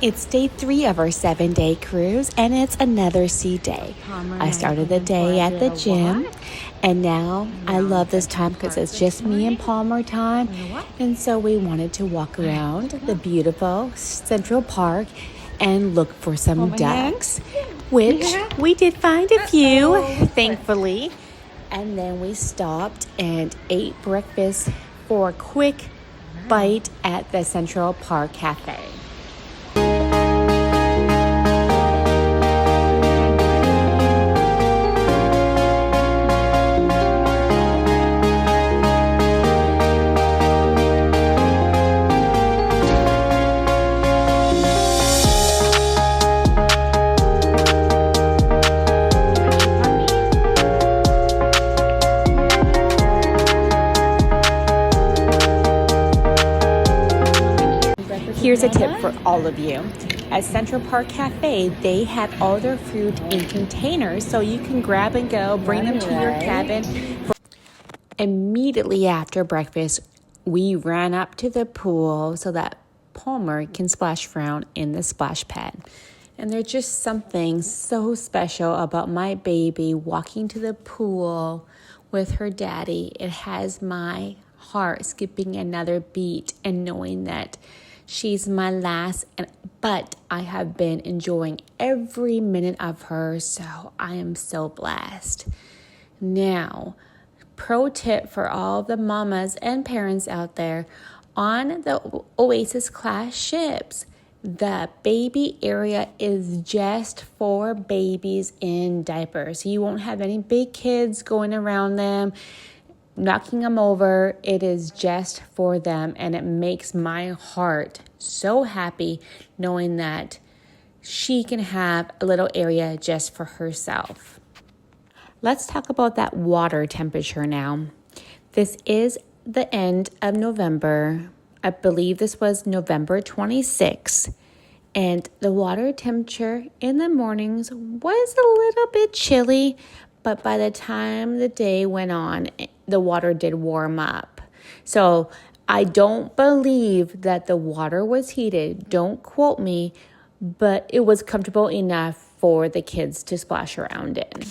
It's day 3 of our 7-day cruise, and it's another sea day. I started the day at the gym, and now I love this time because it's just me and Palmer time. And so we wanted to walk around the beautiful Central Park and look for some ducks, which we did find a few, thankfully. And then we stopped and ate breakfast for a quick bite at the Central Park Cafe. Here's a tip for all of you. At Central Park Cafe, they had all their food in containers, so you can grab and go, bring them to your cabin. Immediately after breakfast, we ran up to the pool so that Palmer can splash around in the splash pad. And there's just something so special about my baby walking to the pool with her daddy. It has my heart skipping another beat and knowing that she's my last, but I have been enjoying every minute of her, so I am so blessed. Now, pro tip for all the mamas and parents out there, on the Oasis class ships, the baby area is just for babies in diapers. You won't have any big kids going around them, knocking them over. It is just for them, and it makes my heart so happy knowing that she can have a little area just for herself. Let's talk about that water temperature now. This is the end of November. I believe this was November 26th, and the water temperature in the mornings was a little bit chilly, but by the time the day went on, the water did warm up. So I don't believe that the water was heated. Don't quote me, but it was comfortable enough for the kids to splash around in.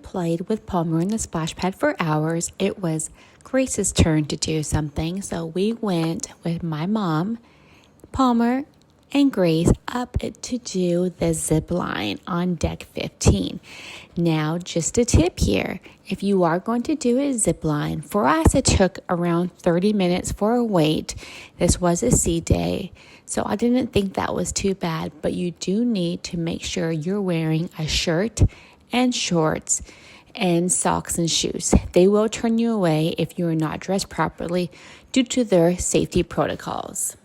played with Palmer in the splash pad for hours, it was Grace's turn to do something. So we went with my mom, Palmer, and Grace up to do the zip line on deck 15. Now, just a tip here. If you are going to do a zip line, for us it took around 30 minutes for a wait. This was a sea day, so I didn't think that was too bad, but you do need to make sure you're wearing a shirt and shorts and socks and shoes. They will turn you away if you are not dressed properly due to their safety protocols.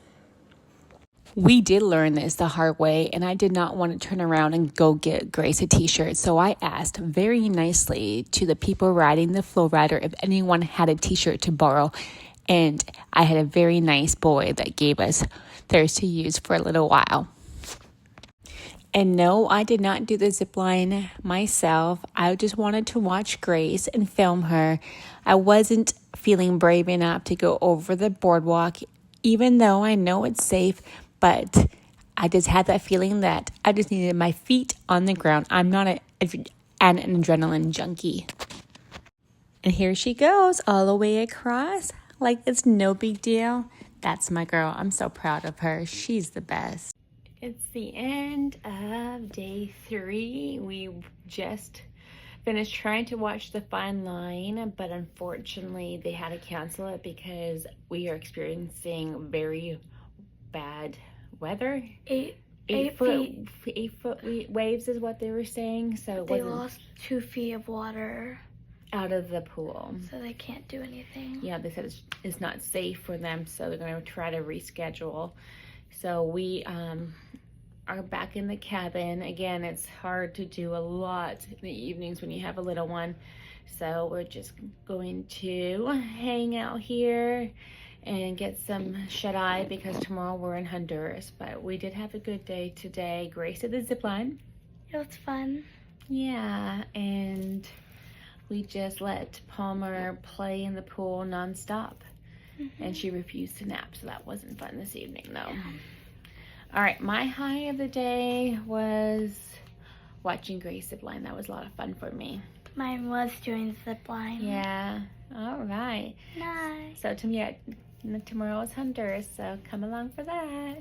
We did learn this the hard way, and I did not want to turn around and go get Grace a t-shirt. So I asked very nicely to the people riding the flow rider if anyone had a t-shirt to borrow. And I had a very nice boy that gave us theirs to use for a little while. And no, I did not do the zip line myself. I just wanted to watch Grace and film her. I wasn't feeling brave enough to go over the boardwalk, even though I know it's safe. But I just had that feeling that I just needed my feet on the ground. I'm not an adrenaline junkie. And here she goes all the way across like it's no big deal. That's my girl. I'm so proud of her. She's the best. It's the end of day 3. We just finished trying to watch the fine line, but unfortunately they had to cancel it because we are experiencing very bad weather. 8 foot waves is what they were saying. So they lost 2 feet of water out of the pool, so they can't do anything. Yeah, they said it's not safe for them, so they're going to try to reschedule. So we are back in the cabin again. It's hard to do a lot in the evenings when you have a little one, so we're just going to hang out here and get some shut-eye because tomorrow we're in Honduras. But we did have a good day today. Grace did the zip line. It was fun. Yeah, and we just let Palmer play in the pool nonstop. And she refused to nap, so that wasn't fun this evening though. Yeah. All right, my high of the day was watching Grace zip line. That was a lot of fun for me. Mine was doing zip line. Yeah, all right. Nice. So tomorrow is Honduras, so come along for that.